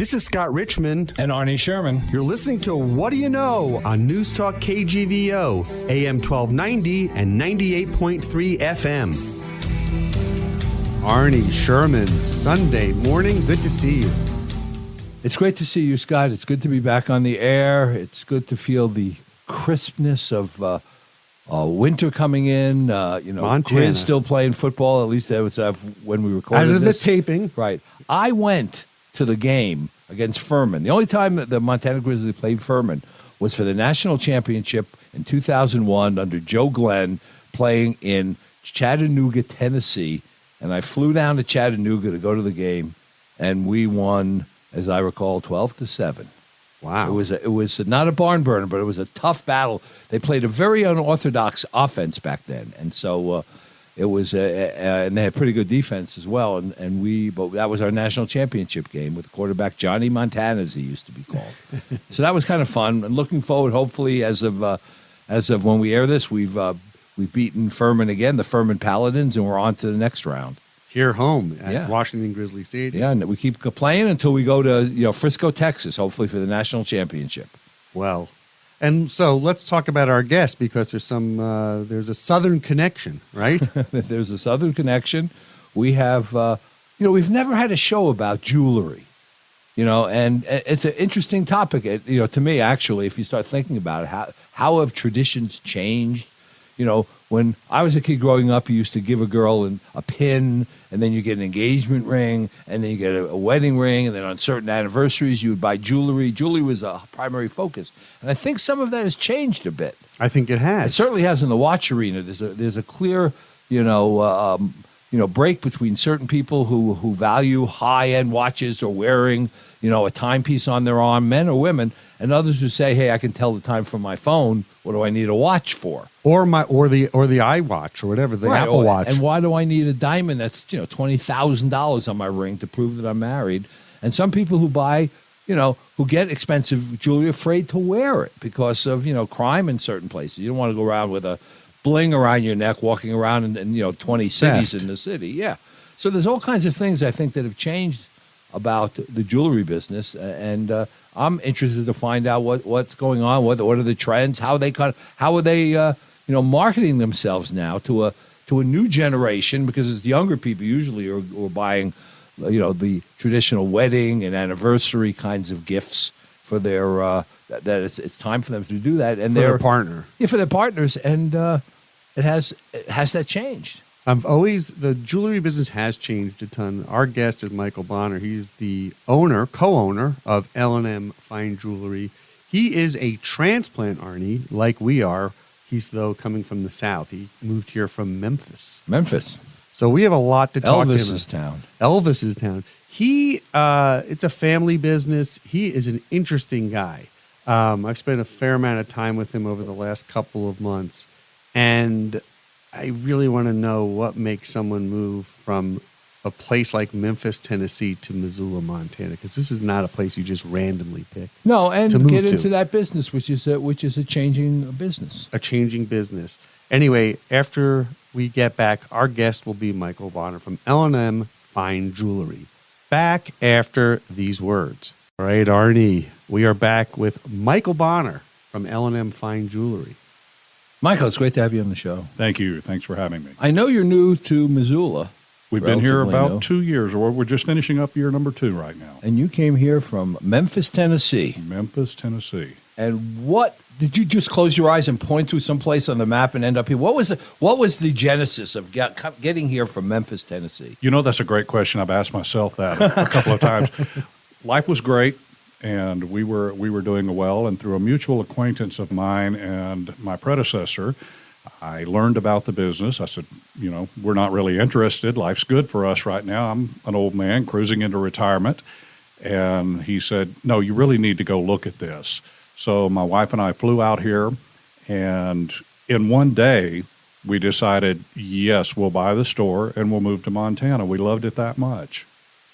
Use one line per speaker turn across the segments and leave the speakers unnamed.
This is Scott Richmond.
And Arnie Sherman.
You're listening to What Do You Know on Newstalk KGVO, AM 1290 and 98.3 FM. Arnie Sherman, Sunday morning. Good to see you.
It's great to see you, Scott. It's good to be back on the air. It's good to feel the crispness of winter coming in.
Montana.
Kids still playing football. At least that was when we recorded
As of
this
this taping.
Right. I went to the game against Furman. The only time that the Montana Grizzlies played Furman was for the national championship in 2001 under Joe Glenn, playing in Chattanooga, Tennessee. And I flew down to Chattanooga to go to the game, and we won, as I recall, 12-7.
Wow.
It was not a barn burner, but it was a tough battle. They played a very unorthodox offense back then, and so it was, and they had pretty good defense as well. But that was our national championship game with quarterback Johnny Montana, as he used to be called. So that was kind of fun. And looking forward, hopefully, as of when we air this, we've beaten Furman again, the Furman Paladins, and we're on to the next round.
Here home at Washington Grizzly Stadium.
Yeah, and we keep playing until we go to Frisco, Texas, hopefully for the national championship.
Well, and so let's talk about our guest, because there's a Southern connection, right?
There's a Southern connection. We have, we've never had a show about jewelry, and it's an interesting topic, to me, actually, if you start thinking about it, how have traditions changed? When I was a kid growing up, you used to give a girl a pin, and then you get an engagement ring, and then you get a wedding ring, and then on certain anniversaries, you would buy jewelry. Jewelry was a primary focus. And I think some of that has changed a bit.
I think it has.
It certainly has in the watch arena. There's a clear, break between certain people who value high-end watches or wearing, a timepiece on their arm, men or women, and others who say, hey, I can tell the time from my phone. What do I need a watch for?
Or the iWatch or whatever, the Apple Watch.
And why do I need a diamond that's $20,000 on my ring to prove that I'm married? And some people who buy, who get expensive jewelry, are afraid to wear it because of crime in certain places. You don't want to go around with a bling around your neck, walking around in 20 cities in the city. Yeah. So there's all kinds of things I think that have changed about the jewelry business, and I'm interested to find out what's going on. What are the trends? How are they marketing themselves now to a new generation? Because it's younger people usually are buying, the traditional wedding and anniversary kinds of gifts for their that it's time for them to do that, and
for their partner. Yeah,
for their partners, and has that changed?
The jewelry business has changed a ton. Our guest is Michael Bohner. He's the co-owner of L&M Fine Jewelry. He is a transplant, Arnie, like we are. He's, though, coming from the South. He moved here from Memphis. So we have a lot to talk to him about. Elvis's town. It's a family business. He is an interesting guy. I've spent a fair amount of time with him over the last couple of months, and I really want to know what makes someone move from a place like Memphis, Tennessee to Missoula, Montana, because this is not a place you just randomly pick.
No, and get into that business, which is a changing business.
A changing business. Anyway, after we get back, our guest will be Michael Bohner from L&M Fine Jewelry. Back after these words. All right, Arnie, we are back with Michael Bohner from L&M Fine Jewelry.
Michael, it's great to have you on the show.
Thank you. Thanks for having me.
I know you're new to Missoula.
We've been here about 2 years, or we're just finishing up year number 2 right now.
And you came here from Memphis, Tennessee.
Memphis, Tennessee.
And what did you just close your eyes and point to someplace on the map and end up here? What was the genesis of getting here from Memphis, Tennessee?
That's a great question. I've asked myself that a couple of times. Life was great, and we were doing well. And through a mutual acquaintance of mine and my predecessor, I learned about the business. I said, we're not really interested. Life's good for us right now. I'm an old man cruising into retirement. And he said, no, you really need to go look at this. So my wife and I flew out here, and in one day, we decided, yes, we'll buy the store and we'll move to Montana. We loved it that much.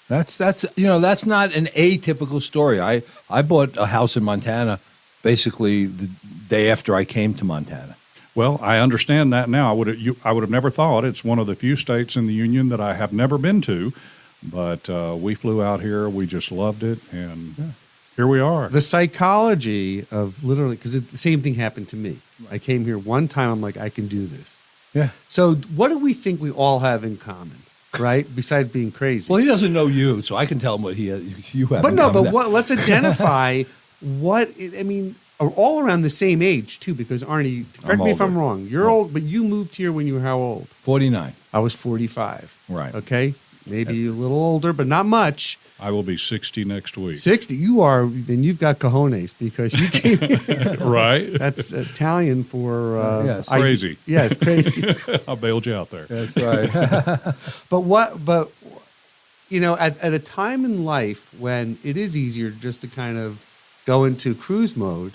That's not an atypical story. I bought a house in Montana basically the day after I came to Montana.
Well, I understand that now. I would have never thought. It's one of the few states in the union that I have never been to, But we flew out here. We just loved it, and here we are.
The psychology of literally, because the same thing happened to me. I came here one time. I'm like, I can do this.
Yeah.
So what do we think we all have in common, right? Besides being crazy.
Well, he doesn't know you, so I can tell him what you have.
But
in
no,
common.
but what? Let's identify what. I mean, are all around the same age too. Because Arnie, correct me if I'm
older.
wrong. You're old, but you moved here when you were how old?
49.
I was 45.
Right.
Okay. Maybe a little older, but not much.
I will be 60 next week.
60. You are. Then you've got cojones because you came.
Right?
That's Italian for
Yes.
Crazy.
Yes, crazy.
I bailed you out there.
That's right.
But you know, at a time in life when it is easier just to kind of go into cruise mode,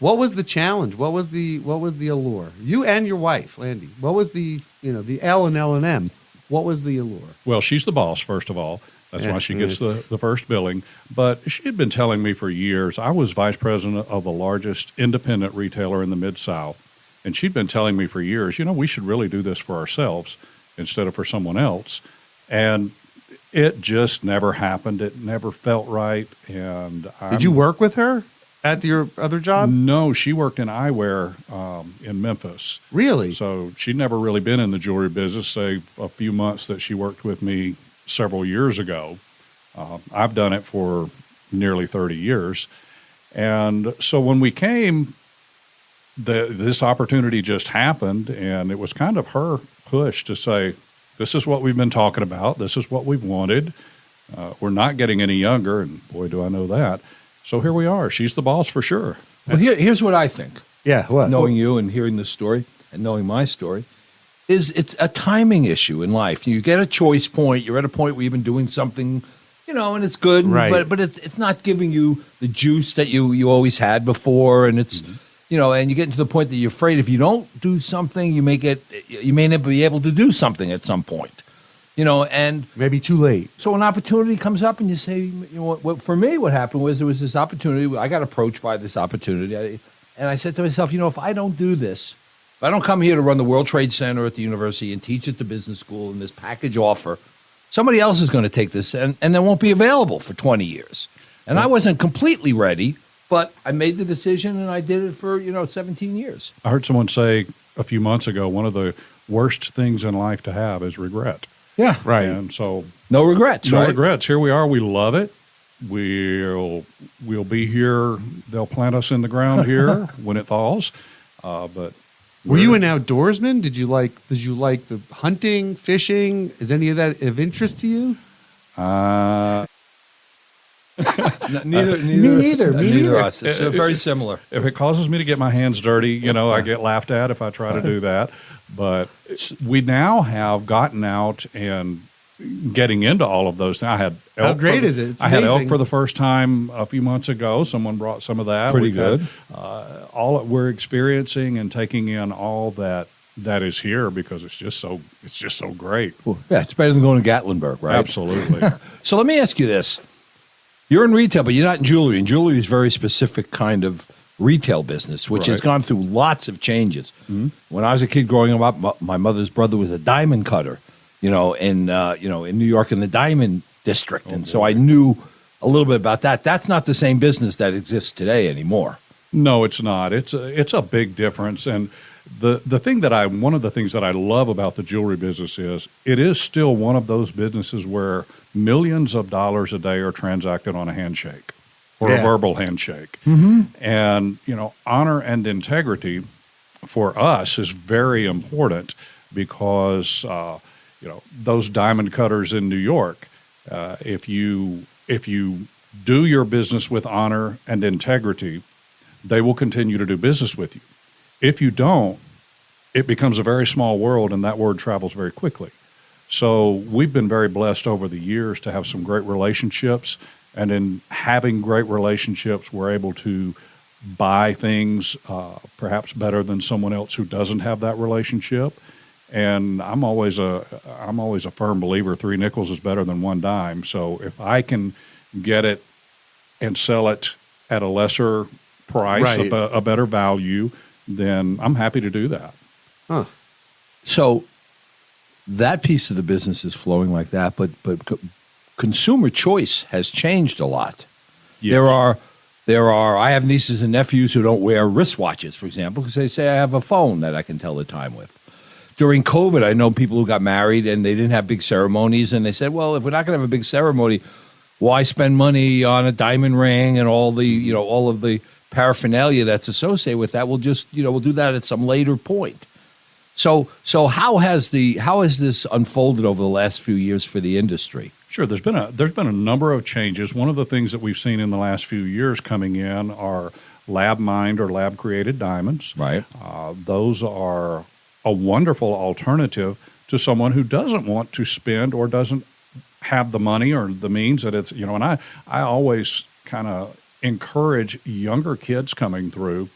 what was the challenge? What was the allure? You and your wife, Landi. What was the L and L&M? What was the allure?
Well, she's the boss, first of all. That's why she gets the first billing. But she had been telling me for years, I was vice president of the largest independent retailer in the Mid-South. And she'd been telling me for years, we should really do this for ourselves instead of for someone else. And it just never happened. It never felt right. And
Did you work with her at your other job?
No, she worked in eyewear in Memphis.
Really?
So she'd never really been in the jewelry business, say a few months that she worked with me several years ago. I've done it for nearly 30 years. And so when we came, this opportunity just happened, and it was kind of her push to say, this is what we've been talking about. This is what we've wanted. We're not getting any younger, and boy, do I know that. So here we are. She's the boss for sure.
Well, here's what I think.
Yeah, what?
Knowing you and hearing this story and knowing my story, is it's a timing issue in life. You get a choice point. You're at a point where you've been doing something, and it's good,
right.
but it's not giving you the juice that you always had before, and it's and you get to the point that you're afraid if you don't do something, you may not be able to do something at some point, and
Maybe too late.
so an opportunity comes up, and you say, what for me, what happened was there was this opportunity. I got approached by this opportunity, and I said to myself, if I don't do this, if I don't come here to run the World Trade Center at the university and teach at the business school in this package offer, somebody else is going to take this, and it won't be available for 20 years. And I wasn't completely ready, but I made the decision, and I did it for 17 years.
I heard someone say a few months ago, one of the worst things in life to have is regret.
Yeah,
Right.
And so
no regrets.
no
right?
regrets. Here we are. We love it. We'll be here. They'll plant us in the ground here when it thaws. But
Were you an outdoorsman? Did you like the hunting, fishing? Is any of that of interest to you?
Neither.
Me neither.
Neither us. It's very similar.
if it causes me to get my hands dirty, I get laughed at if I try to do that. But we now have gotten out and getting into all of those things. I had elk.
How great is it? It's
I had elk
amazing.
for the first time a few months ago. Someone brought some of that.
Pretty
We've had,
good.
all that we're experiencing and taking in all that is here because it's just so great.
Yeah, it's better than going to Gatlinburg, right?
Absolutely.
So let me ask you this. You're in retail, but you're not in jewelry. And jewelry is a very specific kind of retail business, which has
Right.
gone through lots of changes. Mm-hmm. When I was a kid growing up, my mother's brother was a diamond cutter, in New York in the diamond district. And so I knew a little bit about that. That's not the same business that exists today anymore.
No, it's not. It's a big difference. And one of the things that I love about the jewelry business is it is still one of those businesses where millions of dollars a day are transacted on a handshake or a verbal handshake. Mm-hmm. And, honor and integrity for us is very important because, those diamond cutters in New York, if you do your business with honor and integrity, they will continue to do business with you. If you don't, it becomes a very small world, and that word travels very quickly. So we've been very blessed over the years to have some great relationships, and in having great relationships, we're able to buy things perhaps better than someone else who doesn't have that relationship. And I'm always a firm believer 3 nickels is better than 1 dime. So if I can get it and sell it at a lesser price,
Right.
a better value, then I'm happy to do that.
So that piece of the business is flowing like that, but consumer choice has changed a lot.
Yes.
There are. I have nieces and nephews who don't wear wristwatches, for example, because they say I have a phone that I can tell the time with. During COVID, I know people who got married and they didn't have big ceremonies, and they said, "Well, if we're not going to have a big ceremony, why spend money on a diamond ring and all of the paraphernalia that's associated with that? We'll just we'll do that at some later point." So how has this unfolded over the last few years for the industry?
Sure, there's been a number of changes. One of the things that we've seen in the last few years coming in are lab mined or lab created diamonds.
Right.
Those are a wonderful alternative to someone who doesn't want to spend or doesn't have the money or the means that it's and I always kind of encourage younger kids coming through.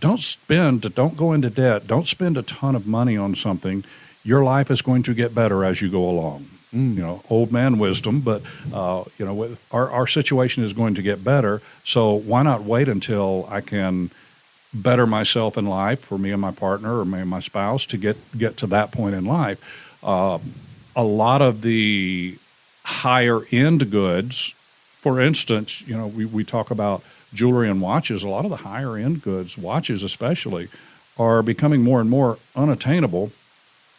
Don't go into debt. Don't spend a ton of money on something. Your life is going to get better as you go along. Old man wisdom, but with our situation is going to get better. So why not wait until I can better myself in life for me and my partner or me and my spouse to get to that point in life? A lot of the higher end goods, for instance, we talk about jewelry and watches. A lot of the higher end goods, watches especially, are becoming more and more unattainable.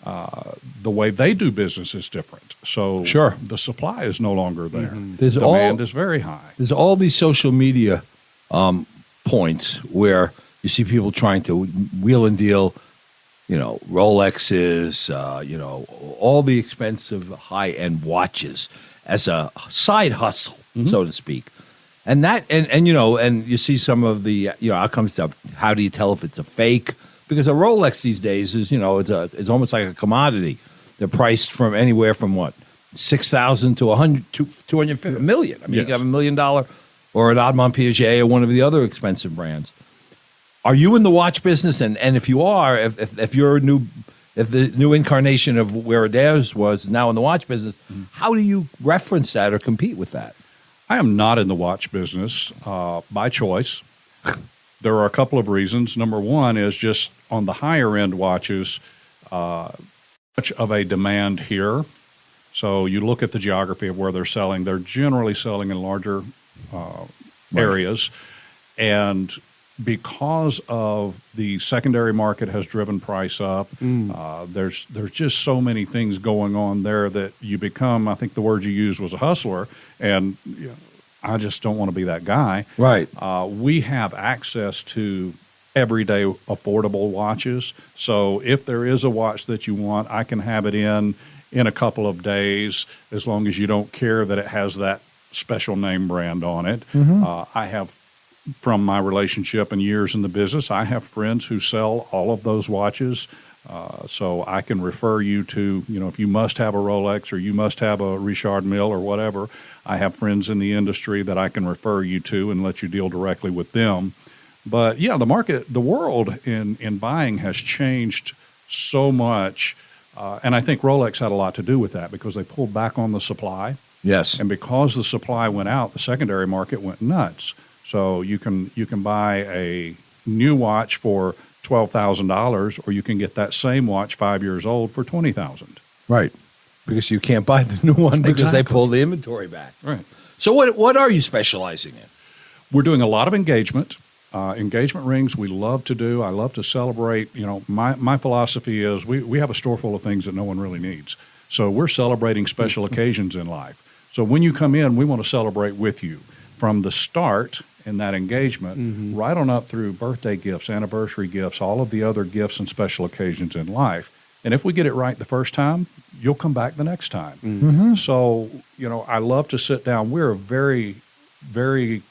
The way they do business is different. So
sure,
the supply is no longer there.
Mm-hmm.
Demand is very high.
There's all these social media points where you see people trying to wheel and deal, Rolexes, all the expensive high-end watches as a side hustle, so to speak. And that, and you see some of the outcomes stuff. How do you tell if it's a fake? Because a Rolex these days is it's almost like a commodity. They're priced from anywhere from what $6,000 to $250 million. I mean, you can have $1 million or an Audemars Piguet or one of the other expensive brands. Are you in the watch business? And if you are, if the new incarnation of where Adair's was now in the watch business, how do you reference that or compete with that?
I am not in the watch business by choice. There are a couple of reasons. Number one is just on the higher end watches, much of a demand here. So you look at the geography of where they're selling. They're generally selling in larger areas. And because of the secondary market has driven price up, there's just so many things going on there that you become, I think the word you used was a hustler, and I just don't want to be that guy.
Right.
We have access to everyday affordable watches. So if there is a watch that you want, I can have it in a couple of days, as long as you don't care that it has that special name brand on it. I have, from my relationship and years in the business, I have friends who sell all of those watches. So I can refer you to, if you must have a Rolex or you must have a Richard Mille or whatever, I have friends in the industry that I can refer you to and let you deal directly with them. But yeah, the world in buying has changed so much. And I think Rolex had a lot to do with that because they pulled back on the supply.
Yes.
And because the supply went out, the secondary market went nuts. So you can buy a new watch for $12,000, or you can get that same watch 5 years old for $20,000.
Right, because you can't buy the new one because they pulled the inventory back.
Right.
So what are you specializing in?
We're doing a lot of engagement. Engagement rings we love to do. I love to celebrate. My philosophy is we have a store full of things that no one really needs. So we're celebrating special occasions in life. So when you come in, we want to celebrate with you from the start in that engagement, right on up through birthday gifts, anniversary gifts, all of the other gifts and special occasions in life. And if we get it right the first time, you'll come back the next time. So, I love to sit down. We're very, very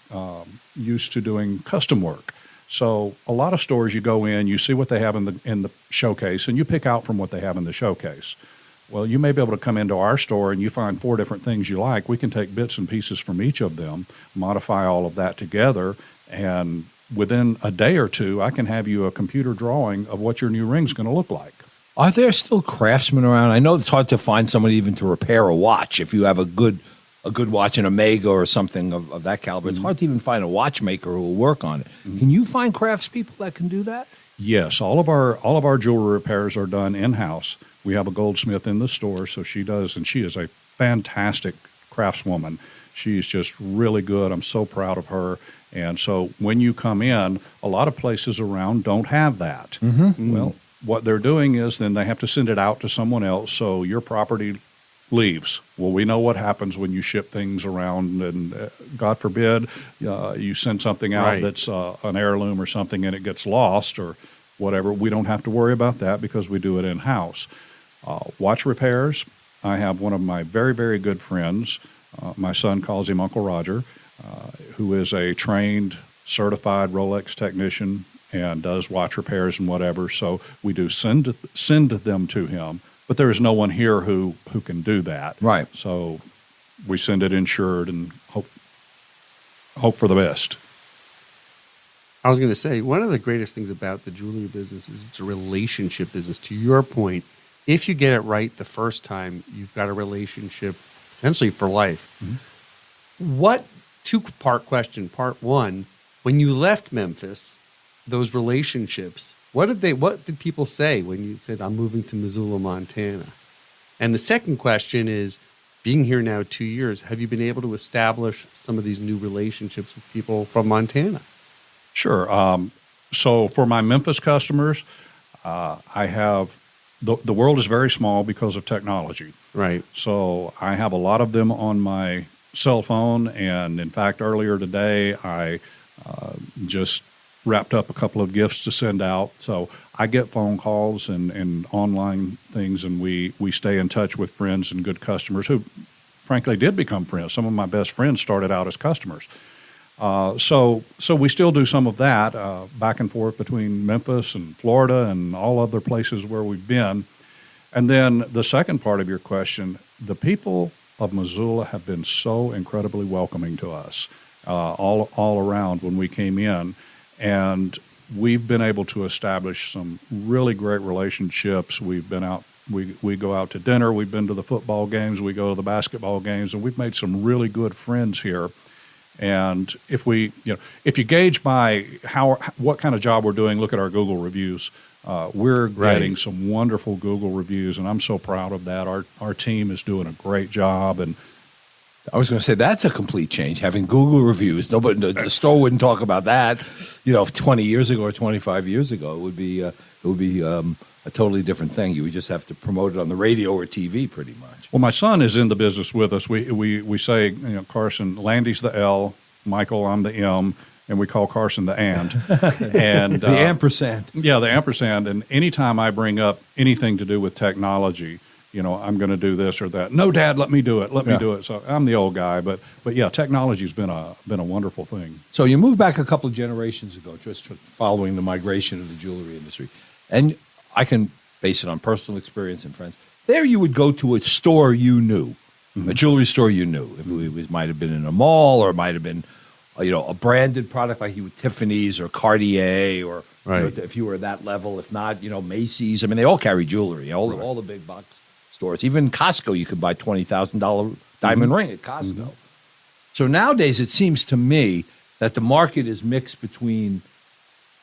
used to doing custom work. So a lot of stores you go in, you see what they have in the showcase, and you pick out from what they have in the showcase. Well, you may be able to come into our store and you find 4 different things you like. We can take bits and pieces from each of them, modify all of that together, and within a day or two, I can have you a computer drawing of what your new ring's going to look like.
Are there still craftsmen around? I know it's hard to find somebody even to repair a watch. If you have a good watch, an Omega or something of that caliber, it's hard to even find a watchmaker who will work on it. Can you find craftspeople that can do that?
Yes, all of our jewelry repairs are done in-house. We have a goldsmith in the store, so she does, and she is a fantastic craftswoman. She's just really good. I'm so proud of her. And so when you come in, a lot of places around don't have that. Well, what they're doing is then they have to send it out to someone else, so your property leaves. Well, we know what happens when you ship things around, and God forbid you send something out that's an heirloom or something and it gets lost or whatever. We don't have to worry about that because we do it in-house. Watch repairs. I have one of my very, very good friends. My son calls him Uncle Roger, who is a trained, certified Rolex technician and does watch repairs and whatever. So we do send them to him, but there is no one here who can do that.
Right.
So we send it insured and hope for the best.
I was going to say, one of the greatest things about the jewelry business is it's a relationship business. To your point, if you get it right the first time, you've got a relationship potentially for life. What, two-part question. Part one, when you left Memphis, those relationships, what did people say when you said, I'm moving to Missoula, Montana? And the second question is, being here now 2 years, have you been able to establish some of these new relationships with people from Montana?
Sure. So for my Memphis customers, I have the world is very small because of technology.
Right.
So I have a lot of them on my cell phone, and in fact, earlier today, I just wrapped up a couple of gifts to send out. So I get phone calls and online things, and we stay in touch with friends and good customers who, frankly, did become friends. Some of my best friends started out as customers. So we still do some of that back and forth between Memphis and Florida and all other places where we've been. And then the second part of your question, the people of Missoula have been so incredibly welcoming to us all around when we came in. And we've been able to establish some really great relationships. We've been out, we go out to dinner, we've been to the football games, we go to the basketball games, and we've made some really good friends here. And if you gauge by what kind of job we're doing, look at our Google reviews. We're getting some wonderful Google reviews, and I'm so proud of that. Our team is doing a great job. And
I was going to say that's a complete change. Having Google reviews, nobody, the store wouldn't talk about that. 20 years ago or 25 years ago, it would be a totally different thing. You would just have to promote it on the radio or TV, pretty much.
Well, my son is in the business with us. We say, Carson, Landi's the L, Michael, I'm the M, and we call Carson the and. And
the ampersand.
Yeah, the ampersand. And anytime I bring up anything to do with technology, I'm going to do this or that. No, Dad, let me do it. Let me do it. So I'm the old guy, but yeah, technology's been a wonderful thing.
So you moved back a couple of generations ago, just following the migration of the jewelry industry, and I can base it on personal experience and friends. There, you would go to a store you knew, a jewelry store you knew. If it might have been in a mall, or it might have been, a branded product like Tiffany's or Cartier, or if you were at that level. If not, Macy's. I mean, they all carry jewelry. All the big box stores. Even Costco, you could buy $20,000 diamond ring at Costco. So nowadays, it seems to me that the market is mixed between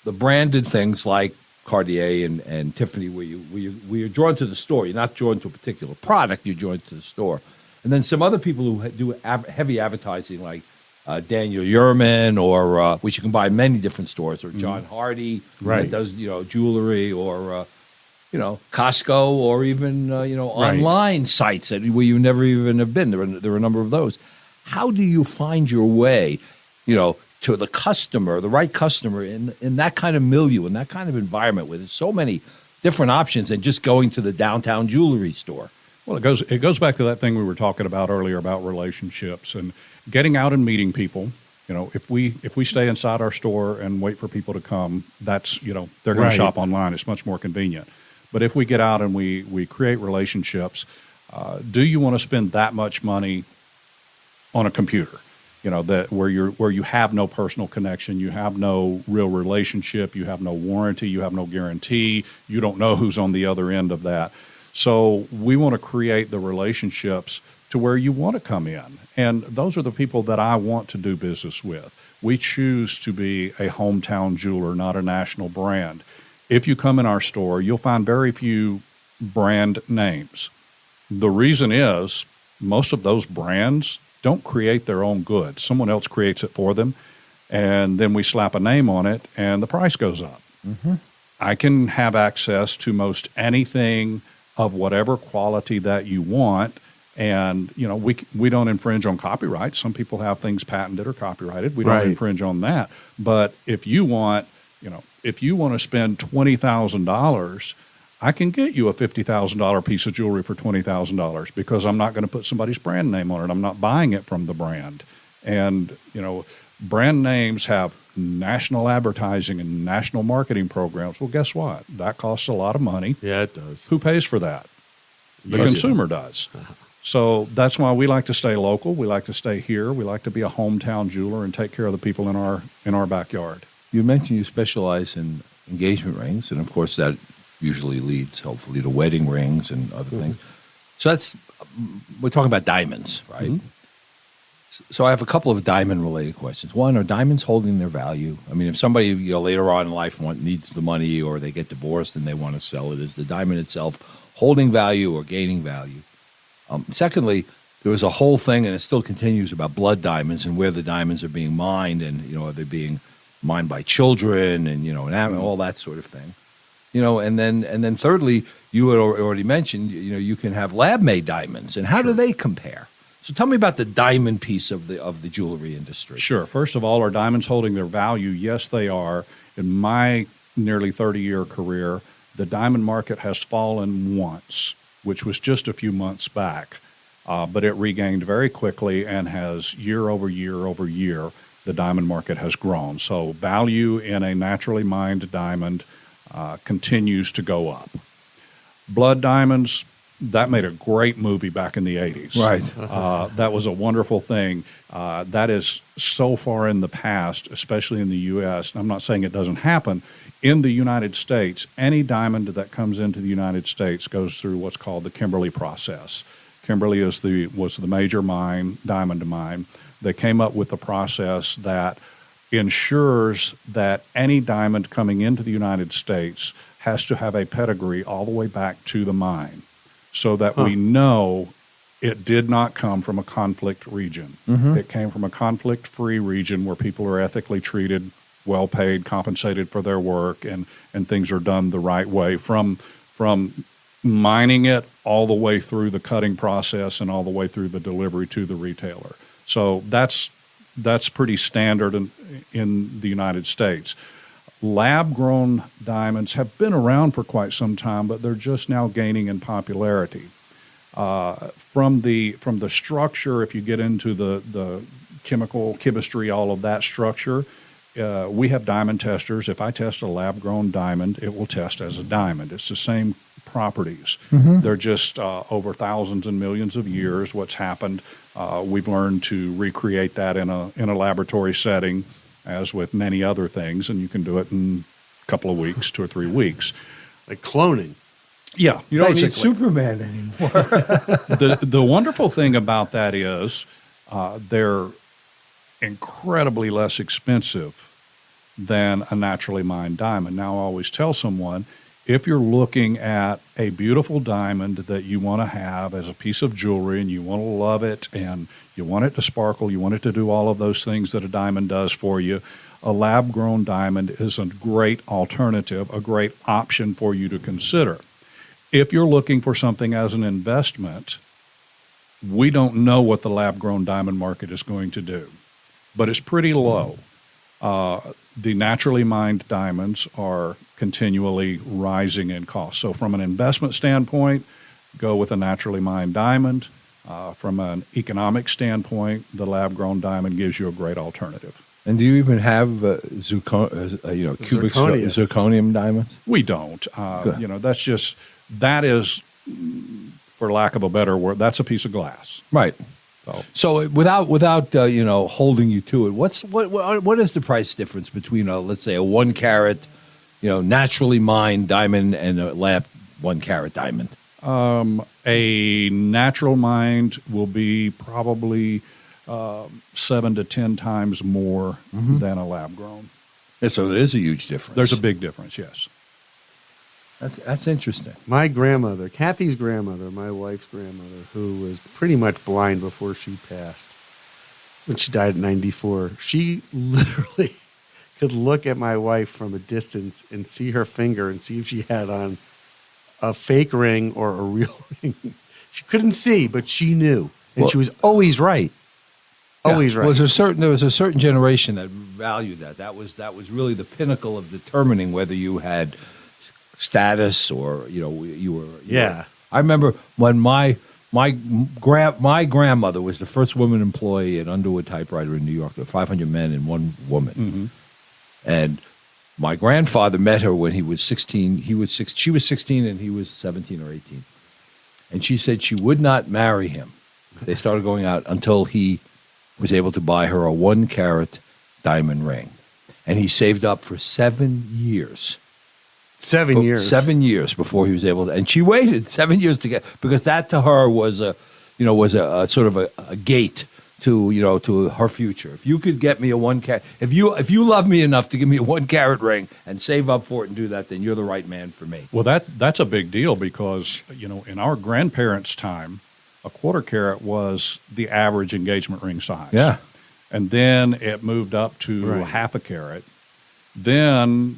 the branded things like Cartier and Tiffany, where you're drawn to the store. You're not drawn to a particular product. You're drawn to the store. And then some other people who do heavy advertising, like Daniel Yerman, or which you can buy in many different stores, or John Hardy, that does jewelry, or Costco, or even online sites where you never even have been. There are a number of those. How do you find your way, to the customer, the right customer in that kind of milieu, in that kind of environment, where there's so many different options than just going to the downtown jewelry store?
Well, it goes back to that thing we were talking about earlier about relationships and getting out and meeting people. If we stay inside our store and wait for people to come, that's they're going to shop online. It's much more convenient. But if we get out and we create relationships, do you want to spend that much money on a computer? That where you have no personal connection, you have no real relationship, you have no warranty, you have no guarantee, you don't know who's on the other end of that. So we want to create the relationships to where you want to come in. And those are the people that I want to do business with. We choose to be a hometown jeweler, not a national brand. If you come in our store, you'll find very few brand names. The reason is most of those brands don't create their own goods. Someone else creates it for them, and then we slap a name on it, and the price goes up.
Mm-hmm.
I can have access to most anything of whatever quality that you want, and we don't infringe on copyright. Some people have things patented or copyrighted. We don't
Right.
infringe on that. But if you want to spend $20,000, I can get you a $50,000 piece of jewelry for $20,000 because I'm not going to put somebody's brand name on it. I'm not buying it from the brand. And, brand names have national advertising and national marketing programs. Well, guess what? That costs a lot of money.
Yeah, it does.
Who pays for that? The
Yes.
consumer does. So that's why we like to stay local. We like to stay here. We like to be a hometown jeweler and take care of the people in our backyard.
You mentioned you specialize in engagement rings, and of course that usually leads, hopefully, to wedding rings and other things. So we're talking about diamonds, right?
Mm-hmm.
So I have a couple of diamond-related questions. One, are diamonds holding their value? I mean, if somebody later on in life needs the money, or they get divorced and they want to sell it, is the diamond itself holding value or gaining value? Secondly, there was a whole thing, and it still continues, about blood diamonds and where the diamonds are being mined, and are they being mined by children, and and all that sort of thing. And then thirdly, you had already mentioned, you can have lab-made diamonds, and how do they compare? So tell me about the diamond piece of the jewelry industry.
Sure. First of all, are diamonds holding their value? Yes, they are. In my nearly 30-year career, the diamond market has fallen once, which was just a few months back, but it regained very quickly and has year over year over year, the diamond market has grown. So value in a naturally mined diamond continues to go up. Blood diamonds, that made a great movie back in the 80s.
Right.
That was a wonderful thing. That is so far in the past, especially in the U.S. I'm not saying it doesn't happen. In the United States, any diamond that comes into the United States goes through what's called the Kimberley process. Kimberley was the major diamond mine. They came up with a process that ensures that any diamond coming into the United States has to have a pedigree all the way back to the mine, so that we know it did not come from a conflict region.
Mm-hmm.
It came from a conflict-free region where people are ethically treated, well paid, compensated for their work, and things are done the right way from mining it all the way through the cutting process and all the way through the delivery to the retailer. So that's pretty standard in the United States. Lab-grown diamonds have been around for quite some time, but they're just now gaining in popularity. From the structure, if you get into the chemistry, all of that structure, we have diamond testers. If I test a lab-grown diamond, it will test as a diamond. It's the same properties.
Mm-hmm.
They're just over thousands and millions of years what's happened. We've learned to recreate that in a laboratory setting, as with many other things, and you can do it in a couple of weeks, 2 or 3 weeks.
Like cloning.
Yeah,
You don't
basically.
need Superman anymore.
The wonderful thing about that is they're incredibly less expensive than a naturally mined diamond. Now, I always tell someone, if you're looking at a beautiful diamond that you want to have as a piece of jewelry and you want to love it and you want it to sparkle, you want it to do all of those things that a diamond does for you, a lab-grown diamond is a great alternative, a great option for you to consider. If you're looking for something as an investment, we don't know what the lab-grown diamond market is going to do, but it's pretty low. The naturally mined diamonds are continually rising in cost. So from an investment standpoint, go with a naturally mined diamond. From an economic standpoint, the lab-grown diamond gives you a great alternative.
And do you even have cubic zirconium diamonds?
We don't. That is, for lack of a better word, that's a piece of glass.
Right. So without holding you to it, what is the price difference between let's say a 1 carat, naturally mined diamond and a lab 1 carat diamond?
A natural mined will be probably 7 to 10 times more than a lab grown.
And so there's a huge difference.
There's a big difference, yes.
That's interesting.
My grandmother, Kathy's grandmother, my wife's grandmother, who was pretty much blind before she passed, when she died at 94, she literally could look at my wife from a distance and see her finger and see if she had on a fake ring or a real ring. She couldn't see, but she knew. And she was always right. Always right.
There was a certain generation that valued that. That was really the pinnacle of determining whether you had status or you were. I remember when my grandmother was the first woman employee at Underwood Typewriter in New York. There were 500 men and one woman, and my grandfather met her when he was 16. She was 16 and he was 17 or 18, and she said she would not marry him. They started going out until he was able to buy her a 1-carat diamond ring. And he saved up for 7 years.
7 years.
7 years before he was able to. And she waited 7 years to get, because that to her was a sort of a gate to her future. If you could get me a 1-carat, if you love me enough to give me a 1-carat ring and save up for it and do that, then you're the right man for me.
Well, that's a big deal because, in our grandparents' time, a 1/4 carat was the average engagement ring size.
Yeah.
And then it moved up to 1/2 carat. Then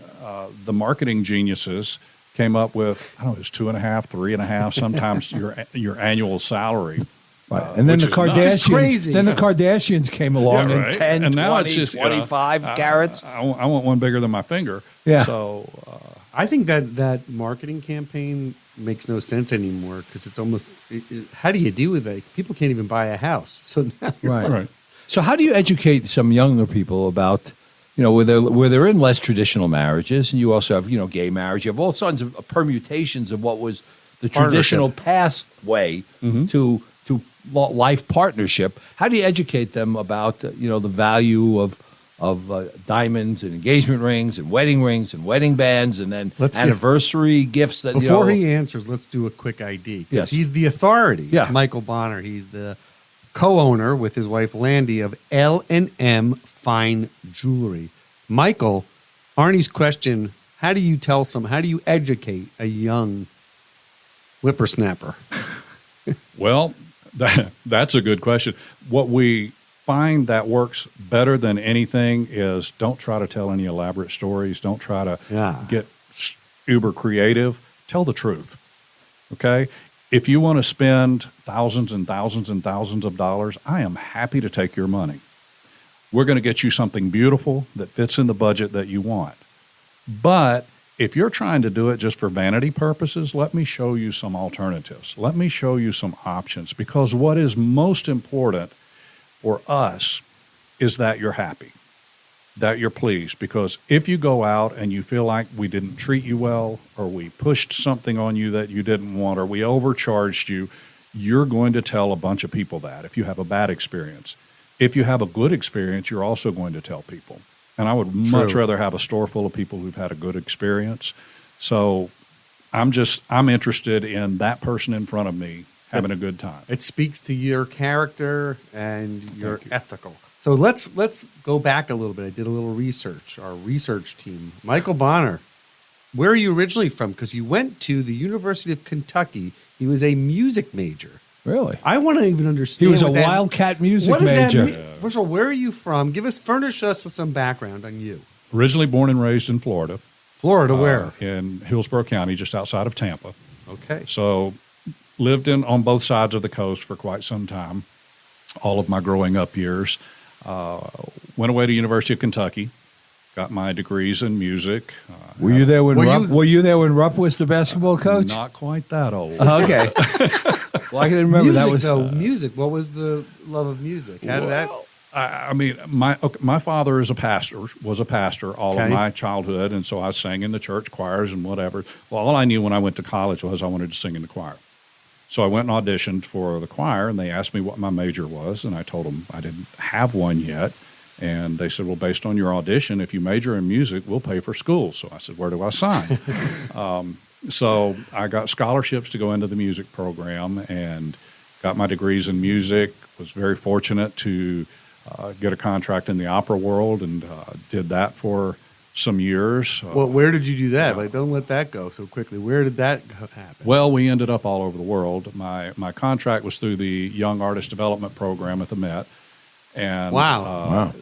the marketing geniuses came up with, it was 2.5, 3.5, sometimes your annual salary.
Right. And then the Kardashians came along in 10,
and
20, it's just, 25 carats.
I want one bigger than my finger.
Yeah.
So
I think that marketing campaign makes no sense anymore because it's almost how do you deal with that? People can't even buy a house. So now
Right. So how do you educate some younger people about, where they're in less traditional marriages, and you also have, gay marriage. You have all sorts of permutations of what was the traditional pathway to life partnership. How do you educate them about, the value of diamonds and engagement rings and wedding bands and then anniversary gifts that
before he answers, let's do a quick ID because he's the authority.
Yeah.
It's Michael Bohner. He's the co-owner with his wife Landi of L&M Fine Jewelry. Michael, Arnie's question: how do you educate a young whippersnapper?
Well, that's a good question. What we find that works better than anything is don't try to tell any elaborate stories. Don't try to get uber creative. Tell the truth, okay? If you want to spend thousands and thousands and thousands of dollars, I am happy to take your money. We're going to get you something beautiful that fits in the budget that you want. But if you're trying to do it just for vanity purposes, let me show you some alternatives. Let me show you some options, because what is most important for us is that you're happy, that you're pleased. Because if you go out and you feel like we didn't treat you well, or we pushed something on you that you didn't want, or we overcharged you, you're going to tell a bunch of people that if you have a bad experience. If you have a good experience, you're also going to tell people. And I would much rather have a store full of people who've had a good experience. So I'm interested in that person in front of me having a good time.
It speaks to your character and your ethical. So let's go back a little bit. I did a little research. Our research team, Michael Bohner, where are you originally from? Because you went to the University of Kentucky. He was a music major.
Really?
I want to even understand.
He was a Wildcat music major.
First of all, where are you from? Furnish us with some background on you.
Originally born and raised in Florida.
Florida, where?
In Hillsborough County, just outside of Tampa.
Okay.
So lived on both sides of the coast for quite some time, all of my growing up years. Went away to University of Kentucky, got my degrees in music.
Were you there when Rupp was the basketball coach?
Not quite that old.
Okay. Well, I can remember
music. What was the love of music? How did that?
I mean, my father was a pastor all of my childhood, and so I sang in the church choirs and whatever. Well, all I knew when I went to college was I wanted to sing in the choir. So I went and auditioned for the choir, and they asked me what my major was, and I told them I didn't have one yet. And they said, well, based on your audition, if you major in music, we'll pay for school. So I said, where do I sign? So I got scholarships to go into the music program and got my degrees in music, was very fortunate to get a contract in the opera world, and did that for some years.
Well, where did you do that? Like, don't let that go so quickly. Where did that happen?
Well, we ended up all over the world. My contract was through the Young Artist Development Program at the Met, and
Wow.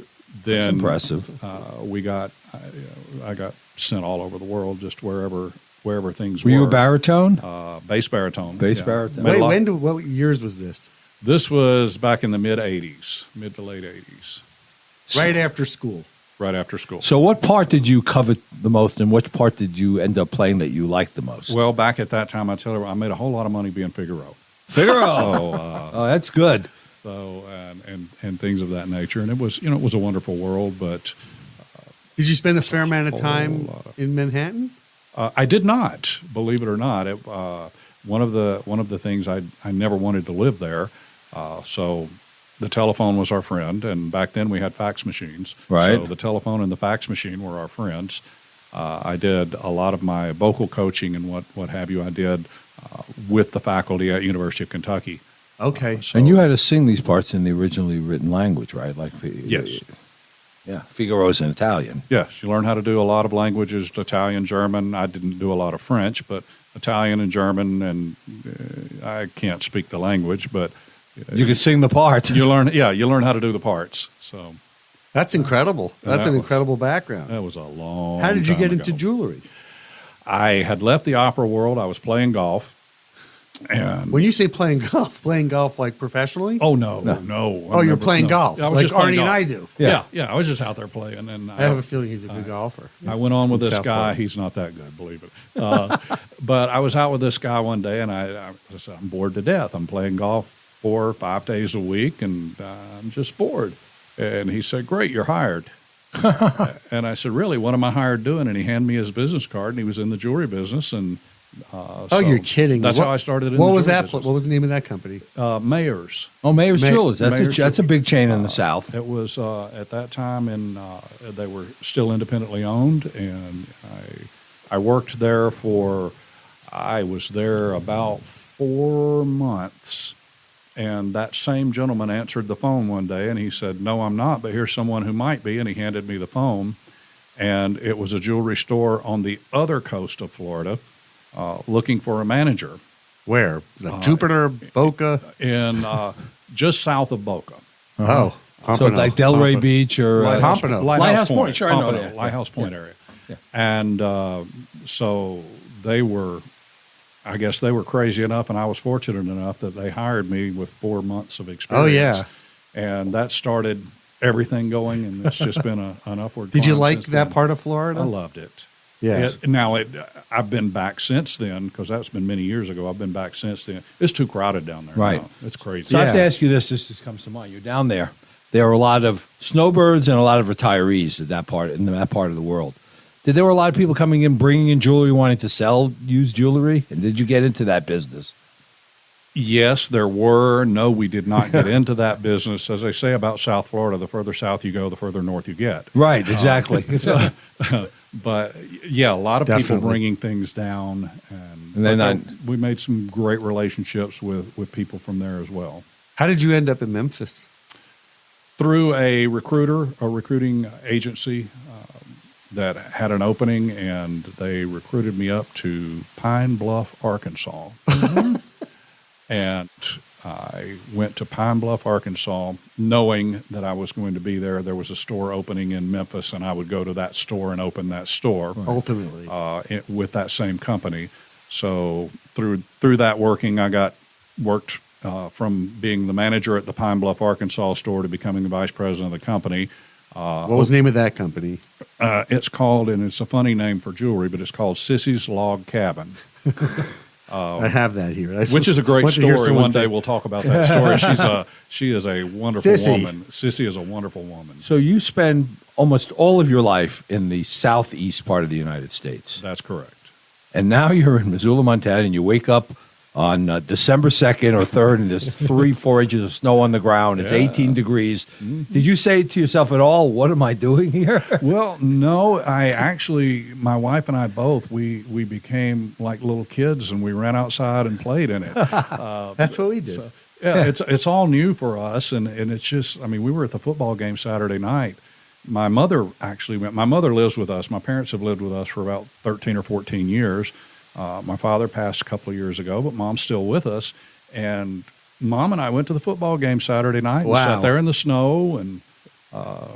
then
That's impressive.
I got sent all over the world, just wherever things
Were
were.
you a baritone?
Bass baritone.
Baritone.
Wait, what years was this?
This was back in the mid to late 80s,
Right after school.
right after school.
So what part did you covet the most, and which part did you end up playing that you liked the most?
Well, back at that time, I tell you, I made a whole lot of money being Figaro.
Figaro.
So,
Oh, that's good.
and things of that nature, and it was a wonderful world. But
Did you spend a fair amount of
whole
time
lot of-
in Manhattan?
I did not, believe it or not. One of the things I never wanted to live there, so the telephone was our friend, and back then we had fax machines.
Right.
So the telephone and the fax machine were our friends. I did a lot of my vocal coaching and what have you. I did with the faculty at University of Kentucky.
Okay.
So,
And you had to sing these parts in the originally written language, right? Like,
Yes.
Yeah, Figaro's in Italian.
Yes, you learn how to do a lot of languages, Italian, German. I didn't do a lot of French, but Italian and German, and I can't speak the language, but
You could sing the part.
you learn how to do the parts. So
That's incredible. That's
That
an
was-
incredible background.
that was a long
How did you
time
get into
ago.
jewelry?
I had left the opera world. I was playing golf. And
When you say playing golf like professionally?
oh no.
Oh, you're playing golf,
I was
like
just playing
Arnie and
golf.
I do.
Yeah. I was just out there playing, and
I have a feeling he's a good golfer.
I went on with
From
this
South
guy.
Florida.
He's not that good, believe it. But I was out with this guy one day, and I said, I'm bored to death. I'm playing golf 4 or 5 days a week, and I'm just bored. And he said, great, you're hired. And I said, really, what am I hired doing? And he handed me his business card, and he was in the jewelry business. And
Oh, you're kidding.
That's
What-
how I started in
What
the
was
jewelry
that?
business.
What was the name of that company?
Mayors.
Oh, Mayor's Jewelers.
Mayor's
That's a big chain in the South.
It was at that time, and they were still independently owned, and I worked there I was there about 4 months, and that same gentleman answered the phone one day, and he said, no, I'm not, but here's someone who might be, and he handed me the phone, and it was a jewelry store on the other coast of Florida looking for a manager
Where? Like Jupiter, Boca?
in just south of Boca.
Oh.
So
Pompano.
like Delray Beach or
Pompano.
Lighthouse Point. Sure, I know
Pompano,
that.
Lighthouse Point area. And so they were, I guess they were crazy enough, and I was fortunate enough that they hired me with 4 months of experience.
Oh, yeah.
And that started everything going, and it's just been an upward
Did you
climb
like
since
that
then.
part of Florida?
I loved it.
Yes.
I've been back since then, because that's been many years ago. I've been back since then. It's too crowded down there.
Right.
now. It's crazy.
So I have to
Yeah.
ask you this. This just comes to mind. You're down there. There are a lot of snowbirds and a lot of retirees in that part of the world. There were a lot of people coming in, bringing in jewelry, wanting to sell used jewelry? And did you get into that business?
Yes, there were. No, we did not get into that business. As they say about South Florida, the further south you go, the further north you get.
Right, exactly.
But yeah, a lot of
Definitely.
people bringing things down,
And then
but we made some great relationships with people from there as well.
How did you end up in Memphis?
Through a recruiting agency that had an opening, and they recruited me up to Pine Bluff, Arkansas. And I went to Pine Bluff, Arkansas, knowing that I was going to be there. There was a store opening in Memphis, and I would go to that store and open that store
Ultimately.
with that same company. So through that working, I worked from being the manager at the Pine Bluff, Arkansas store to becoming the vice president of the company.
What was the name of that company?
It's called, and it's a funny name for jewelry, but it's called Sissy's Log Cabin.
I have that here.
Which is a great
want to hear
story.
someone
One
say-
day we'll talk about that story. She is a wonderful
Sissy.
woman. Sissy is a wonderful woman.
So you spend almost all of your life in the southeast part of the United States.
That's correct.
And now you're in Missoula, Montana, and you wake up on December 2nd or 3rd, and there's 3-4 inches of snow on the ground. It's 18 degrees. Did you say to yourself at all, what am I doing here?
Well, no, my wife and I both, we became like little kids, and we ran outside and played in it.
That's what we did.
Yeah, it's all new for us, and it's just, I mean, we were at the football game Saturday night, My mother actually went. My mother lives with us. My parents have lived with us for about 13 or 14 years. My father passed a couple of years ago, but Mom's still with us. And Mom and I went to the football game Saturday night and sat there in the snow. And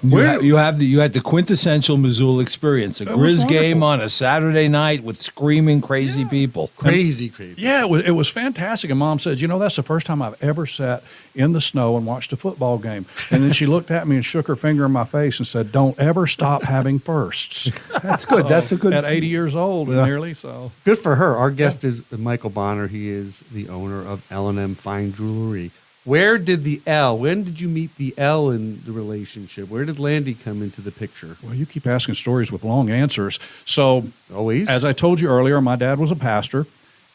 you had the quintessential Missoula experience, a Grizz game on a Saturday night with screaming crazy people.
Crazy.
Yeah, it was fantastic. And Mom said, that's the first time I've ever sat in the snow and watched a football game. And then she looked at me and shook her finger in my face and said, don't ever stop having firsts.
That's good. That's a good.
At 80 years old, nearly, so.
Good for her. Our guest is Michael Bohner. He is the owner of L&M Fine Jewelry. When did you meet the L in the relationship? Where did Landi come into the picture?
Well, you keep asking stories with long answers. So,
always,
as I told you earlier, my dad was a pastor,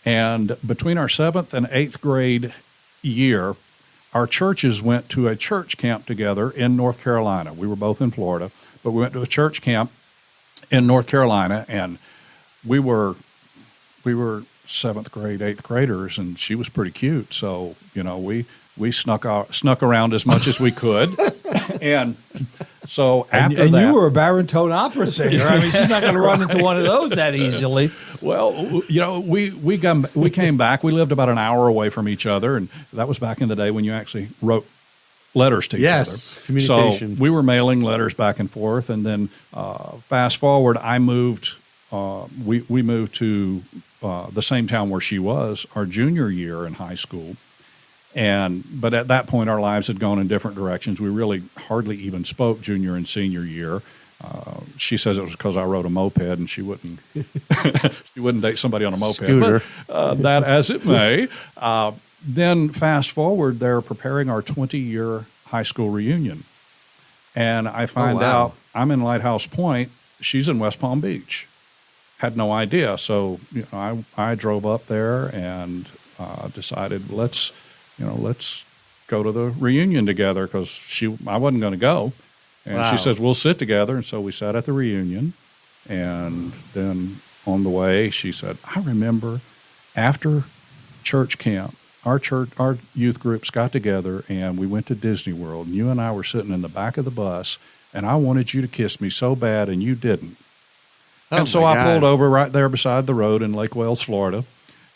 and between our 7th and 8th grade year, our churches went to a church camp together in North Carolina. We were both in Florida, but we went to a church camp in North Carolina, and we were 7th grade, 8th graders, and she was pretty cute. So, we snuck around as much as we could. And so after that,
you were a baritone opera singer. I mean, she's not going to run into one of those that easily.
Well, we came back. We lived about an hour away from each other, and that was back in the day when you actually wrote letters to each other.
Yes, communication.
So we were mailing letters back and forth, and then fast forward, I moved. We moved to the same town where she was our junior year in high school. But at that point, our lives had gone in different directions. We really hardly even spoke junior and senior year. She says it was because I rode a moped, and she wouldn't date somebody on a moped.
Scooter.
But, that as it may. Then fast forward, they're preparing our 20-year high school reunion, and I find out I'm in Lighthouse Point. She's in West Palm Beach. Had no idea, so I drove up there and decided let's go to the reunion together because I wasn't going to go. And she says, we'll sit together. And so we sat at the reunion. And then on the way, she said, I remember after church camp, our youth groups got together and we went to Disney World. And you and I were sitting in the back of the bus, and I wanted you to kiss me so bad, and you didn't. And so I pulled over right there beside the road in Lake Wales, Florida.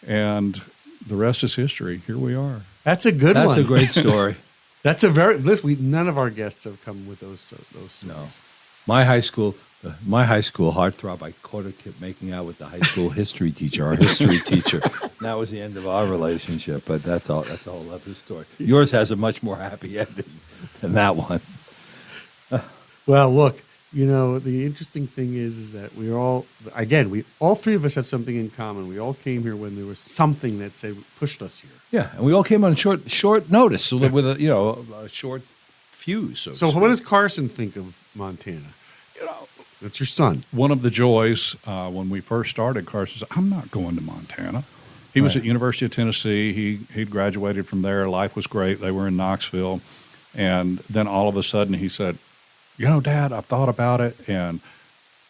And the rest is history. Here we are.
That's a good one.
That's a great story.
None of our guests have come with those stories.
No. My high school heartthrob, I caught a kid making out with the high school history teacher, our history teacher. That was the end of our relationship, but that's a whole other story. Yours has a much more happy ending than that one.
Well, look, the interesting thing is that we all three of us have something in common. We all came here when there was something that pushed us here.
Yeah, and we all came on short notice with a short fuse.
So what does Carson think of Montana? That's your son.
One of the joys when we first started, Carson said, I'm not going to Montana. He was at University of Tennessee. He'd graduated from there. Life was great. They were in Knoxville. And then all of a sudden he said, Dad, I've thought about it, and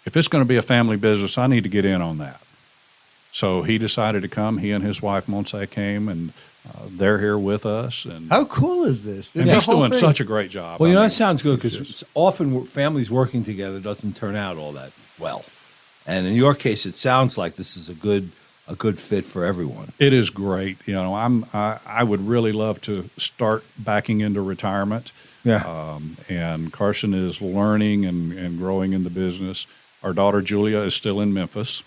if it's going to be a family business, I need to get in on that. So he decided to come. He and his wife, Monse, came, and they're here with us. And
how cool is this?
And he's doing such a great job.
Well, that sounds good because often families working together doesn't turn out all that well. And in your case, it sounds like this is a good fit for everyone.
It is great. I would really love to start backing into retirement.
Yeah.
And Carson is learning and growing in the business. Our daughter Julia is still in Memphis,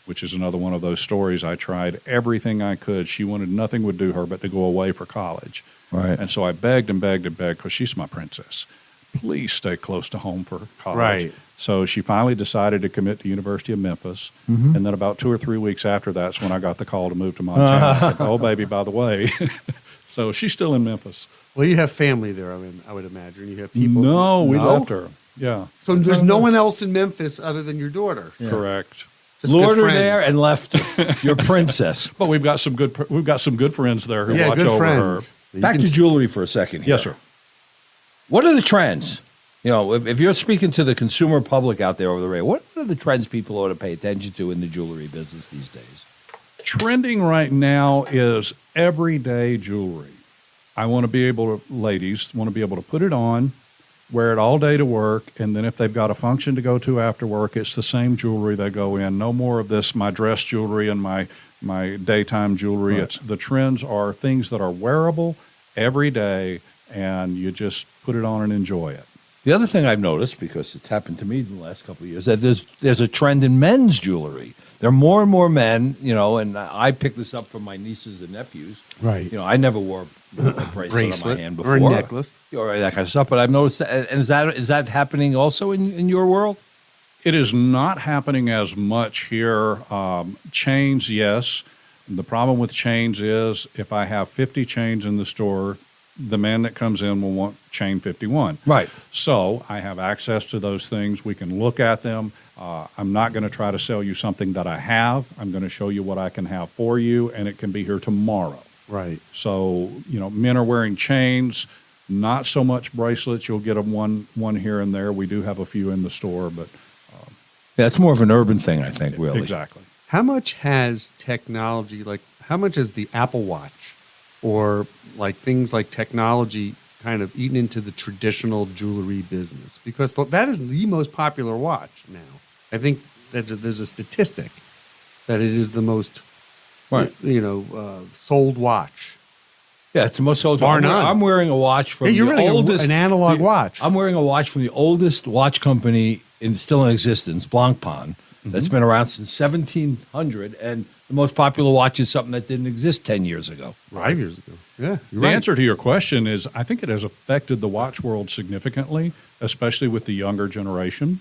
which is another one of those stories. I tried everything I could. She wanted nothing would do her but to go away for college.
Right.
And so I begged and begged and begged because she's my princess. Please stay close to home for college.
Right.
So she finally decided to commit to University of Memphis. Mm-hmm. And then about 2 or 3 weeks after that's when I got the call to move to Montana. I was like, oh, baby, by the way. So she's still in Memphis.
Well, you have family there, I would imagine. You have people.
No, we left her. Yeah.
So there's no one else in Memphis other than your daughter.
Yeah. Correct.
Just lured her there and left her. Your princess.
But we've got some good friends there who watch over
friends.
her.
Back to jewelry for a second here.
Yes, sir.
What are the trends? If you're speaking to the consumer public out there over the radio, what are the trends people ought to pay attention to in the jewelry business these days?
Trending right now is everyday jewelry. Ladies want to be able to put it on wear it all day to work, and then if they've got a function to go to after work, it's the same jewelry they go in. No more of this, my dress jewelry and my daytime jewelry.
Right.
It's the trends are things that are wearable every day, and you just put it on and enjoy it.
The other thing I've noticed, because it's happened to me in the last couple of years, that there's a trend in men's jewelry. There are more and more men, and I picked this up from my nieces and nephews.
Right.
I never wore a bracelet on my hand before.
or a necklace.
Or that kind of stuff. But I've noticed that. And is that happening also in your world?
It is not happening as much here. Chains, yes. The problem with chains is if I have 50 chains in the store, the man that comes in will want chain 51.
Right.
So I have access to those things. We can look at them. I'm not going to try to sell you something that I have. I'm going to show you what I can have for you, and it can be here tomorrow.
Right.
So, men are wearing chains, not so much bracelets. You'll get one here and there. We do have a few in the store, but
That's more of an urban thing, I think, really.
exactly.
How much has technology, how much has the Apple Watch or things like technology kind of eaten into the traditional jewelry business? Because that is the most popular watch now. I think there's a statistic that it is the most,
Right.
sold watch.
Yeah, it's the most sold.
Bar none.
I'm wearing a watch from
You're
the
wearing
oldest
an analog watch.
I'm wearing a watch from the oldest watch company still in existence, Blancpain. That's been around since 1700, and the most popular watch is something that didn't exist 10 years ago.
5 years ago. Yeah, you're
The
right.
answer to your question is I think it has affected the watch world significantly, especially with the younger generation.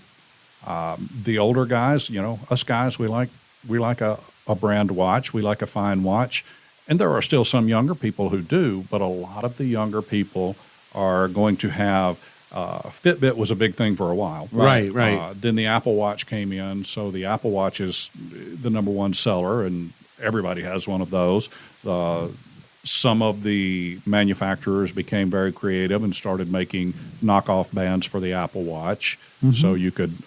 The older guys, us guys, we like a brand watch. We like a fine watch. And there are still some younger people who do, but a lot of the younger people are going to have Fitbit was a big thing for a while.
Right.
Then the Apple Watch came in, so the Apple Watch is the number one seller, and everybody has one of those. Some of the manufacturers became very creative and started making knockoff bands for the Apple Watch, so you could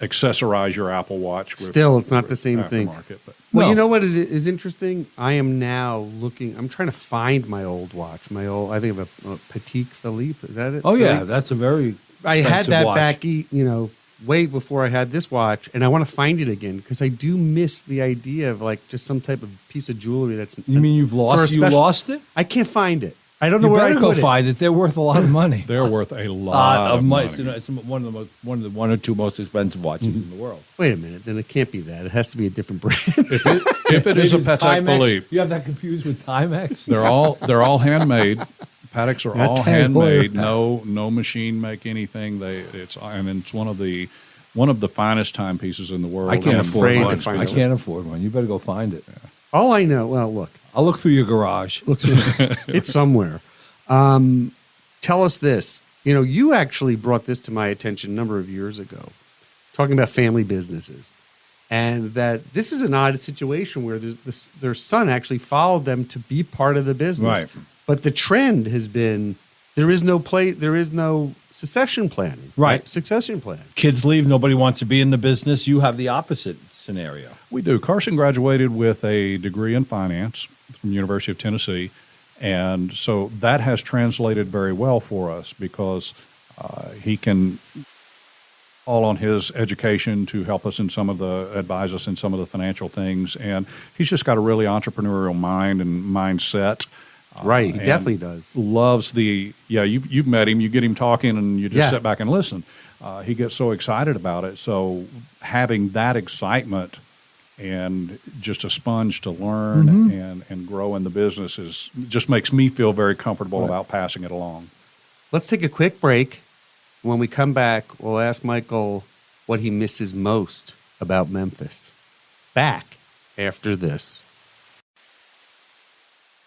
accessorize your Apple Watch.
Still, it's not the same thing.
But
Well,
No.
you know what is interesting? I am now I'm trying to find my old watch. I think of a Patek Philippe. Is that it?
Oh, yeah,
Philippe?
that's a very
I had
expensive
that
watch.
back, way before I had this watch, and I want to find it again because I do miss the idea of just some type of piece of jewelry that's.
You mean you've
for a
lost? You
special-
lost it?
I can't find it. I don't know
You
where I
better go
put it.
find it. They're worth a lot of money.
they're worth a lot
of money.
money.
It's one of the one or two most expensive watches in the world.
Wait a minute, then it can't be that. It has to be a different brand.
If it is a
Maybe it's
Patek
Timex.
Philippe,
You have that confused with Timex?
they're all handmade. Pateks are all
Okay,
handmade.
well,
No machine make anything. It's one of the finest timepieces in the world.
I can't
I'm
afford
afraid
one.
to find
I
it.
can't afford one. You better go find it.
All I know, well, look,
I'll look through your garage.
it's somewhere. Tell us this. You actually brought this to my attention a number of years ago, talking about family businesses, and that this is an odd situation where their son actually followed them to be part of the business.
Right.
But the trend has been there is no succession planning.
Right.
Succession plan.
Kids leave. Nobody wants to be in the business. You have the opposite scenario.
We do. Carson graduated with a degree in finance from University of Tennessee, and so that has translated very well for us because he can call on his education to help us advise us in some of the financial things, and he's just got a really entrepreneurial mind and mindset.
Right. He
and
definitely does.
Loves you've met him, you get him talking and you just sit back and listen. He gets so excited about it. So having that excitement and just a sponge to learn and grow in the business just makes me feel very comfortable about passing it along.
Let's take a quick break. When we come back, we'll ask Michael what he misses most about Memphis. Back after this.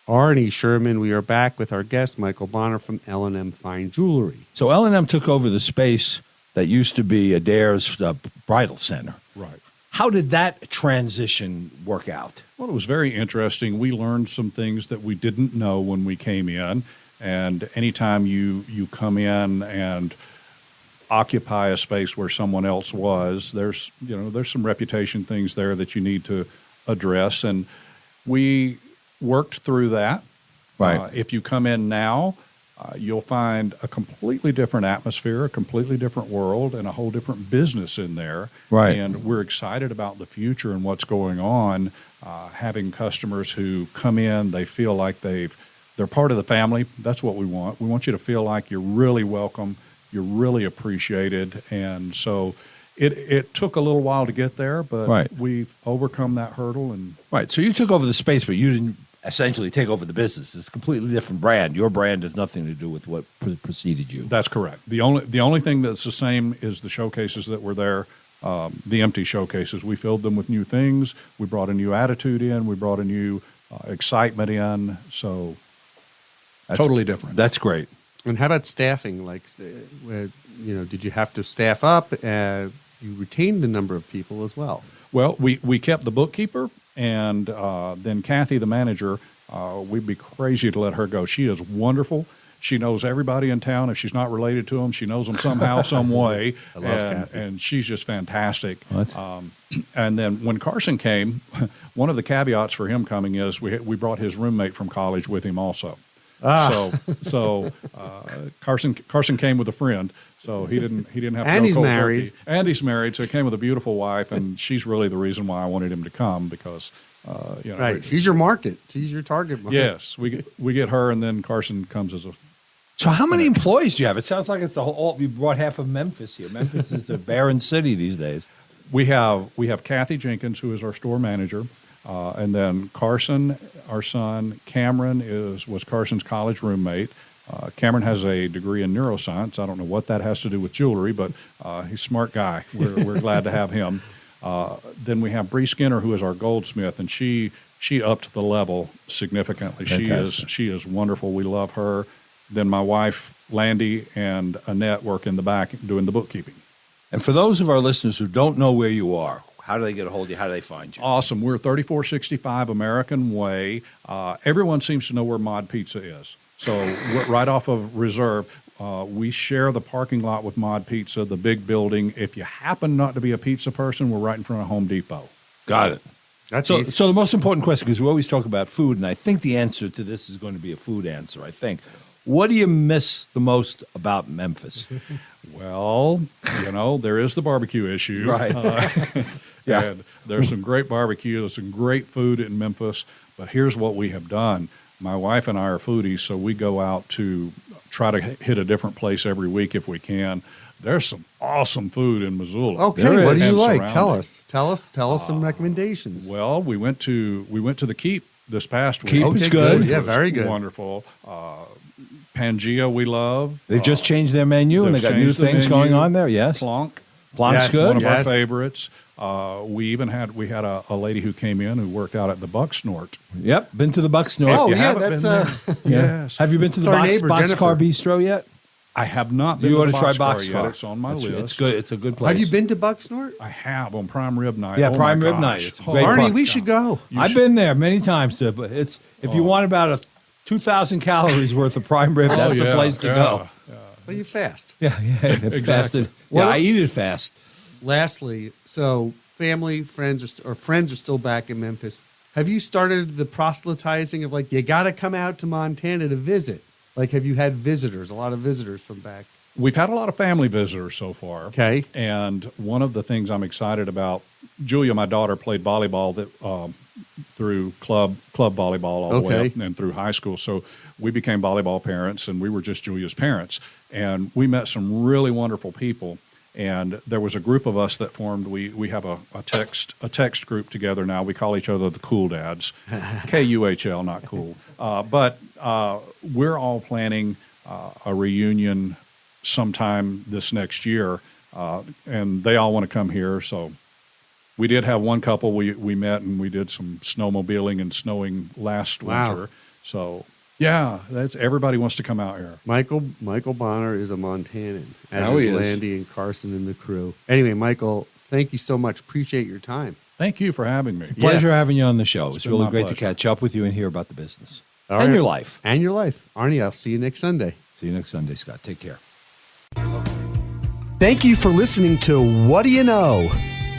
Arnie Sherman, we are back with our guest, Michael Bohner from L&M Fine Jewelry.
So L&M took over the space that used to be Adair's bridal center.
Right.
How did that transition work out?
Well, it was very interesting. We learned some things that we didn't know when we came in. And anytime you come in and occupy a space where someone else was, there's some reputation things there that you need to address. And we worked through that.
Right.
If you come in now, you'll find a completely different atmosphere, a completely different world, and a whole different business in there.
Right.
And we're excited about the future and what's going on. Having customers who come in, they feel like they're part of the family. That's what we want. We want you to feel like you're really welcome, you're really appreciated. And so it took a little while to get there, but we've overcome that hurdle. And
Right. So you took over the space, but you didn't essentially take over the business. It's a completely different brand. Your brand has nothing to do with what preceded you.
That's correct. The only thing that's the same is the showcases that were there, the empty showcases. We filled them with new things. We brought a new attitude in. We brought a new excitement in. So totally different.
That's great.
And how about staffing? Like, did you have to staff up? You retained a number of people as well.
Well, we kept the bookkeeper, and then Kathy, the manager, we'd be crazy to let her go. She is wonderful. She knows everybody in town. If she's not related to them, she knows them somehow, some way.
I love Kathy.
And she's just fantastic. And then when Carson came, one of the caveats for him coming is we brought his roommate from college with him also. So Carson came with a friend, so he didn't have to
and
go
he's
cold
married.
turkey. And he's married, so he came with a beautiful wife, and she's really the reason why I wanted him to come because
right. She's your market. She's your target market.
Yes, we get her, and then Carson comes as a.
So how many employees do you have? It sounds like it's the whole. You brought half of Memphis here. Memphis is a barren city these days.
We have Kathy Jenkins, who is our store manager. And then Carson, our son, Cameron was Carson's college roommate. Cameron has a degree in neuroscience. I don't know what that has to do with jewelry, but he's a smart guy. We're glad to have him. Then we have Bree Skinner, who is our goldsmith, and she upped the level significantly.
Fantastic.
She is wonderful. We love her. Then my wife, Landi, and Annette work in the back doing the bookkeeping.
And for those of our listeners who don't know where you are, how do they get a hold of you? How do they find you?
Awesome. We're 3465 American Way. Everyone seems to know where Mod Pizza is. So we're right off of Reserve. We share the parking lot with Mod Pizza, the big building. If you happen not to be a pizza person, we're right in front of Home Depot.
Got it.
That's
So
easy.
the most important question, because we always talk about food, and I think the answer to this is going to be a food answer, I think. What do you miss the most about Memphis?
Well, there is the barbecue issue.
Right. Yeah.
And there's some great barbecue. There's some great food in Memphis. But here's what we have done. My wife and I are foodies, so we go out to try to hit a different place every week if we can. There's some awesome food in Missoula.
Okay, what do you
And
like?
surrounding.
Tell us some recommendations.
Well, we went to the Keep this past week.
Keep is
Okay,
good.
Yeah,
Which was
very good.
Wonderful. Pangea we love.
They've just changed their menu, and they
they've
got new
changed the
things
menu.
going on there, yes?
Plonk.
Plank's
Yes.
good.
One of our
Yes.
favorites. We had a lady who came in who worked out at the Buck Snort.
Yep, been to the Bucksnort.
Oh,
you
yeah,
haven't
that's
been there,
Yeah.
yes.
Have you been to
It's
the
our neighbor,
Boxcar
Jennifer.
Bistro yet?
I have not been
You
to
ought to
the
try
Boxcar yet.
Boxcar.
It's on my list.
It's good. It's a good place.
Have you been to Bucksnort?
I have on Prime Rib Night.
Yeah,
Oh,
Prime
my
Rib
gosh.
Night. It's a
Oh,
great
my
Arnie,
part.
we should go.
I've been there many times. But if you want about 2,000 calories worth of prime rib, that's the
yeah,
place to go.
Well, you fast.
Yeah,
Exactly.
fasted.
Well,
I eat it fast.
Lastly, so family, friends are still back in Memphis. Have you started the proselytizing of you got to come out to Montana to visit? Have you had visitors? A lot of visitors from back.
We've had a lot of family visitors so far.
Okay.
And one of the things I'm excited about, Julia, my daughter, played volleyball through club volleyball all the way up and through high school. So we became volleyball parents, and we were just Julia's parents. And we met some really wonderful people. And there was a group of us that formed. We have a text group together now. We call each other the Cool Dads, KUHL, not cool. But we're all planning a reunion sometime this next year, and they all want to come here. So we did have one couple we met, and we did some snowmobiling and snowing last winter. So yeah, everybody wants to come out here.
Michael Bohner is a Montanan, as
Now
is
he is.
Landi and Carson and the crew. Anyway, Michael, thank you so much. Appreciate your time.
Thank you for having me.
Pleasure having you on the show. It's
been
really
my
great to
pleasure.
catch up with you and hear about the business
All
and
right.
your life.
And your life. Arnie, I'll see you next Sunday.
See you next Sunday, Scott. Take care.
Thank you for listening to What Do You Know?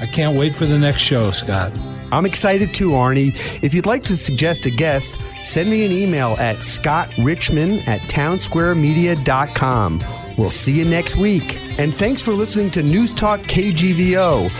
I can't wait for the next show, Scott.
I'm excited too, Arnie. If you'd like to suggest a guest, send me an email at scottrichman@townsquaremedia.com. We'll see you next week. And thanks for listening to Newstalk KGVO.